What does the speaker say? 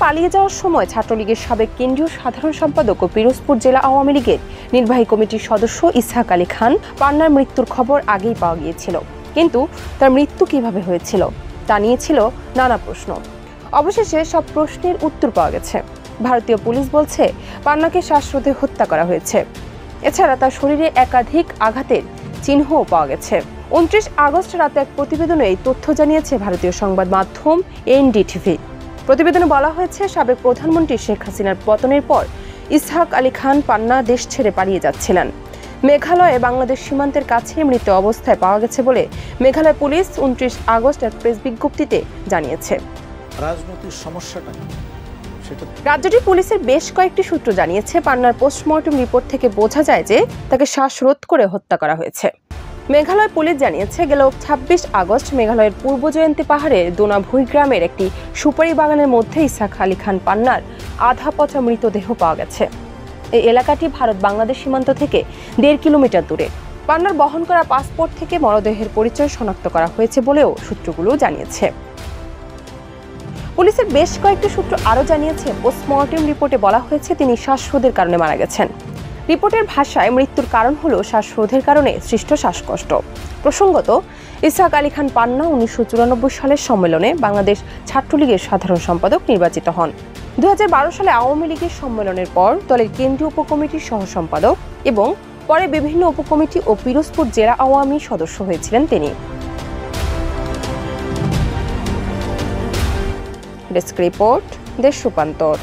পালিয়ে যাওয়ার সময় ছাত্রলীগের সাবেক কেন্দ্রীয় সাধারণ সম্পাদক ও পিরোজপুর জেলা আওয়ামী লীগের নির্বাহী কমিটির সদস্য ইসহাক আলী খান পান্নার মৃত্যুর খবর আগেই পাওয়া গিয়েছিল, কিন্তু তার মৃত্যু কিভাবে হয়েছিল তা নিয়ে ছিল নানা প্রশ্ন। অবশেষে সব প্রশ্নের উত্তর পাওয়া গেছে। ভারতীয় পুলিশ বলছে পান্নাকে শ্বাসরোধে হত্যা করা হয়েছে। এছাড়া তার শরীরে একাধিক আঘাতের চিহ্নও পাওয়া গেছে। 29 আগস্ট রাতে এক প্রতিবেদনে এই তথ্য জানিয়েছে ভারতীয় সংবাদ মাধ্যম এনডিটিভি। প্রতিবেদনে বলা হয়েছে, সাবেক প্রধানমন্ত্রী শেখ হাসিনার পতনের পর ইসহাক আলী খান পান্না দেশ ছেড়ে পালিয়ে যাচ্ছিলেন। মেঘালয়ে বাংলাদেশ সীমান্তের কাছে মৃত অবস্থায় পাওয়া গেছে বলে মেঘালয় পুলিশ 29 আগস্ট এক প্রেস বিজ্ঞপ্তিতে জানিয়েছে। রাজনৈতিক সমস্যাটা রাজ্যটি পুলিশের বেশ কয়েকটি সূত্র জানিয়েছে, পান্নার পোস্টমর্টম রিপোর্ট থেকে বোঝা যায় যে তাকে শ্বাসরোধ করে হত্যা করা হয়েছে। মেঘালয় পুলিশ জানিয়েছে, গেল 26 আগস্ট মেঘালয়ের পূর্ব জয়ন্তী পাহাড়ের দোনাভুই গ্রামের একটি সুপারি বাগানের মধ্যে ইসহাক আলী খান পান্নার আধা পচা মৃতদেহ পাওয়া গেছে। এই এলাকাটি ভারত বাংলাদেশ সীমান্ত থেকে 1.5 কিলোমিটার দূরে। পান্নার বহন করা পাসপোর্ট থেকে মরদেহের পরিচয় শনাক্ত করা হয়েছে বলেও সূত্রগুলো জানিয়েছে। পুলিশের বেশ কয়েকটি সূত্র আরও জানিয়েছে, পোস্টমর্টেম রিপোর্টে বলা হয়েছে তিনি শ্বাসরোধের কারণে মারা গেছেন। রিপোর্টের ভাষায় মৃত্যুর কারণ হলো শ্বাসরোধের কারণে সৃষ্ট শ্বাসকষ্ট। প্রসঙ্গত, ইসহাক আলী খান পান্না 1994 সালের সম্মেলনে বাংলাদেশ ছাত্রলীগের সাধারণ সম্পাদক নির্বাচিত হন। 2012 সালে আওয়ামী লীগের সম্মেলনের পর দলের কেন্দ্রীয় উপকমিটির সহ সম্পাদক এবং পরে বিভিন্ন উপকমিটি ও পিরোজপুর জেলা আওয়ামী সদস্য হয়েছিলেন তিনি। ডেস্ক রিপোর্ট, দেশ রূপান্তর।